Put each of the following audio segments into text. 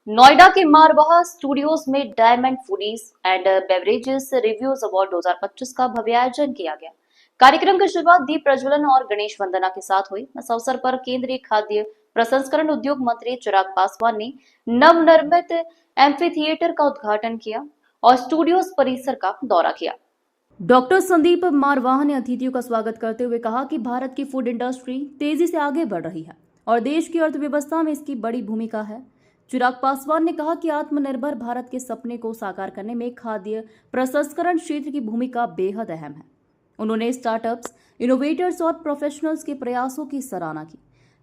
नोएडा के मारवाहा स्टूडियोज में diamond foodies and beverages reviews award 2025 का भव्य आयोजन किया गया। कार्यक्रम की शुरुआत दीप प्रज्वलन और गणेश वंदना के साथ हुई। इस अवसर पर केंद्रीय खाद्य प्रसंस्करण उद्योग मंत्री चिराग पासवान ने नवनिर्मित एम्फी थिएटर का उद्घाटन किया और स्टूडियोज परिसर का दौरा किया। डॉक्टर संदीप मारवाहा ने अतिथियों का स्वागत करते हुए कहा कि भारत की फूड इंडस्ट्री तेजी से आगे बढ़ रही है और देश की अर्थव्यवस्था में इसकी बड़ी भूमिका है। चिराग पासवान ने कहा कि आत्मनिर्भर भारत के सपने को साकार करने में खाद्य प्रसंस्करण क्षेत्र की भूमिका बेहद अहम है। उन्होंने स्टार्टअप्स, इनोवेटर्स और प्रोफेशनल्स के प्रयासों की सराहना की।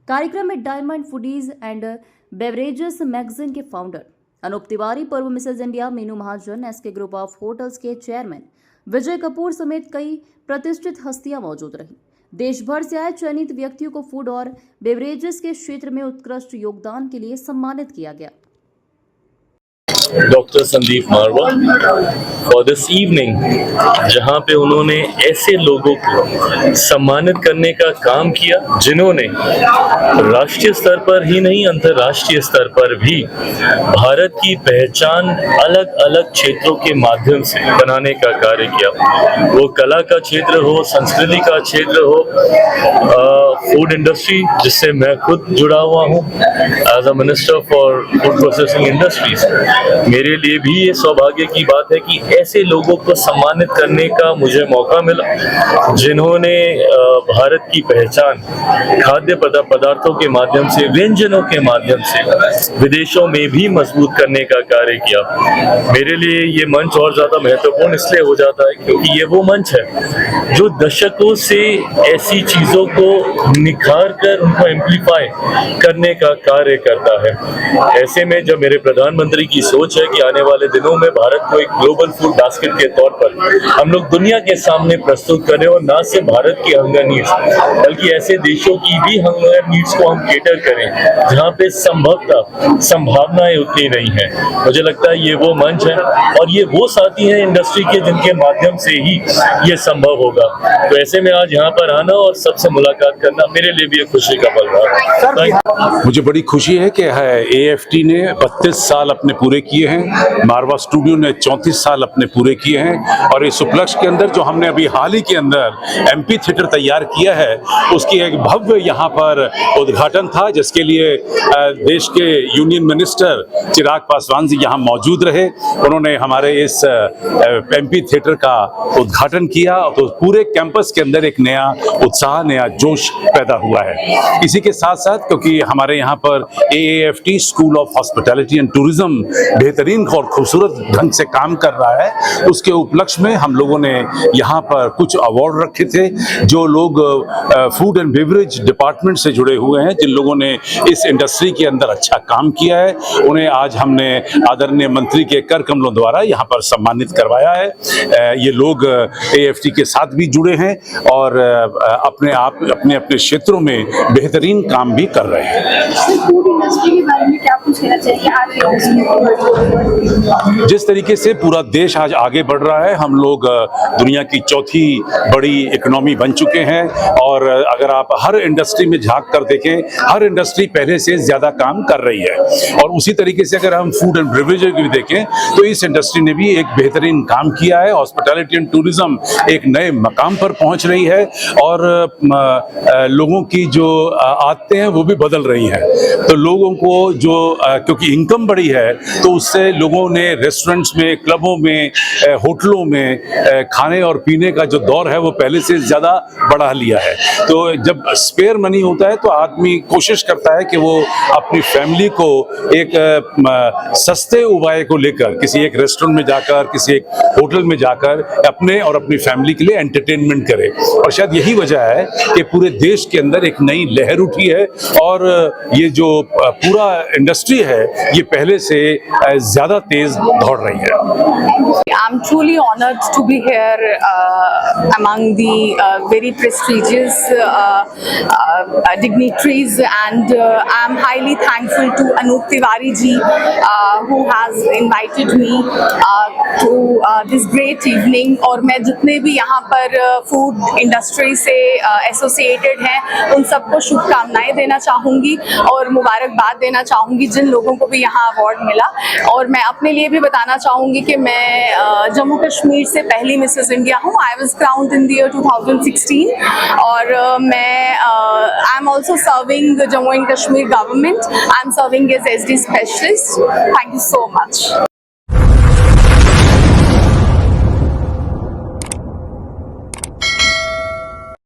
कार्यक्रम में diamond foodies and beverages magazine के फाउंडर अनूप तिवारी, पूर्व Mrs India Meenu Mahajan, SK group of hotels के चेयरमैन विजय कपूर समेत कई प्रतिष्ठित हस्तियां मौजूद रहीं। देश भर से आए चयनित व्यक्तियों को फूड और बेवरेजेस के क्षेत्र में उत्कृष्ट योगदान के लिए सम्मानित किया गया। Doctor Sandeep Marwah for this evening, जहां पे उन्होंने ऐसे लोगों को सम्मानित करने का काम किया जिन्होंने राष्ट्रीय स्तर पर ही नहीं अंतर्राष्ट्रीय स्तर पर भी भारत की पहचान अलग अलग क्षेत्रों के माध्यम से बनाने का कार्य किया। वो कला का क्षेत्र हो, संस्कृति का क्षेत्र हो, फूड इंडस्ट्री जिससे मैं खुद जुड़ा हुआ हूँ as a minister for food processing industries. मेरे लिए भी ये सौभाग्य की बात है कि ऐसे लोगों को सम्मानित करने का मुझे मौका मिला जिन्होंने भारत की पहचान खाद्य पदार्थों के माध्यम से, व्यंजनों के माध्यम से विदेशों में भी मजबूत करने का कार्य किया। मेरे लिए ये मंच और ज्यादा महत्वपूर्ण इसलिए हो जाता है क्योंकि ये वो मंच है जो दशकों से ऐसी चीजों को निखार कर उनको एम्प्लीफाई करने का कार्य करता है। ऐसे में जब मेरे प्रधानमंत्री की सोच है कि आने वाले दिनों में भारत को एक ग्लोबल फूड बास्केट के तौर पर हम लोग दुनिया के सामने प्रस्तुत करें और न सिर्फ भारत की हंगर नीड्स बल्कि ऐसे देशों की भी हंगर नीड्स को हम केटर करें जहां पे संभवतः संभावनाएं उतनी नहीं है। मुझे लगता है ये वो मंच है और ये वो साथी हैं इंडस्ट्री के जिनके माध्यम से ही ये संभव होगा। तो ऐसे में आज यहाँ पर आना और सबसे मुलाकात करना मेरे लिए भी एक खुशी का पल रहा। मुझे बड़ी खुशी है कि AFT ने 32 साल अपने पूरे किए हैं, मारवा स्टूडियो ने 34 साल अपने पूरे किए हैं और इस उपलक्ष्य के अंदर जो हमने अभी हाल ही के अंदर एम्फी थिएटर तैयार किया है उसकी एक भव्य यहाँ पर उद्घाटन था जिसके लिए देश के यूनियन मिनिस्टर चिराग पासवान जी यहाँ मौजूद रहे। उन्होंने हमारे इस एम्फी थिएटर का उद्घाटन किया तो पूरे कैंपस के अंदर एक नया उत्साह, नया जोश पैदा हुआ है। इसी के साथ साथ क्योंकि हमारे यहाँ पर AAFT school of hospitality and tourism बेहतरीन और खूबसूरत ढंग से काम कर रहा है, उसके उपलक्ष्य में हम लोगों ने यहाँ पर कुछ अवार्ड रखे थे। जो लोग फूड एंड बेवरेज डिपार्टमेंट से जुड़े हुए हैं, जिन लोगों ने इस इंडस्ट्री के अंदर अच्छा काम किया है, उन्हें आज हमने आदरणीय मंत्री के कर कमलों द्वारा यहाँ पर सम्मानित करवाया है। ये लोग AFT के साथ भी जुड़े हैं और अपने अपने क्षेत्रों में बेहतरीन काम भी कर रहे हैं। फूड इंडस्ट्री के बारे में क्या कुछ कहना चाहिए आज? जिस तरीके से पूरा देश आज आगे बढ़ रहा है, हम लोग दुनिया की चौथी बड़ी इकोनॉमी बन चुके हैं और अगर आप हर इंडस्ट्री में झांक कर देखें, हर इंडस्ट्री पहले से ज्यादा काम कर रही है और उसी तरीके से अगर हम फूड एंड बेवरेज भी देखें तो इस इंडस्ट्री ने भी एक बेहतरीन काम किया है। हॉस्पिटैलिटी एंड टूरिज्म एक नए मकाम पर पहुंच रही है और लोगों की जो आदतें हैं वो भी बदल रही हैं। तो लोगों को जो क्योंकि इनकम बढ़ी है तो उससे लोगों ने रेस्टोरेंट्स में, क्लबों में, होटलों में खाने और पीने का जो दौर है वो पहले से ज़्यादा बढ़ा लिया है। तो जब स्पेयर मनी होता है तो आदमी कोशिश करता है कि वो अपनी फैमिली को एक सस्ते उपाय को लेकर किसी एक रेस्टोरेंट में जाकर, किसी एक होटल में जाकर अपने और अपनी फैमिली के लिए एंटरटेनमेंट करे और शायद यही वजह है कि पूरे देश के अंदर एक नई लहर उठी है और ये जो पूरा इंडस्ट्री है ये पहले से ज्यादा तेज दौड़ रही है। I'm truly honored to be here among the very prestigious dignitaries, and I'm highly thankful to Anup Tiwari ji who has invited me to this great evening. और मैं जितने भी यहाँ पर फूड इंडस्ट्री से एसोसिएटेड हैं उन सबको शुभकामनाएं देना चाहूँगी और मुबारकबाद देना चाहूँगी जिन लोगों को भी यहाँ अवार्ड मिला। और मैं अपने लिए भी बताना चाहूँगी कि मैं जम्मू कश्मीर से पहली मिसेस इंडिया हूँ। I was crowned in the year 2016 और मैं I am also serving Jammu and Kashmir government. I am serving as SD specialist. Thank you so much.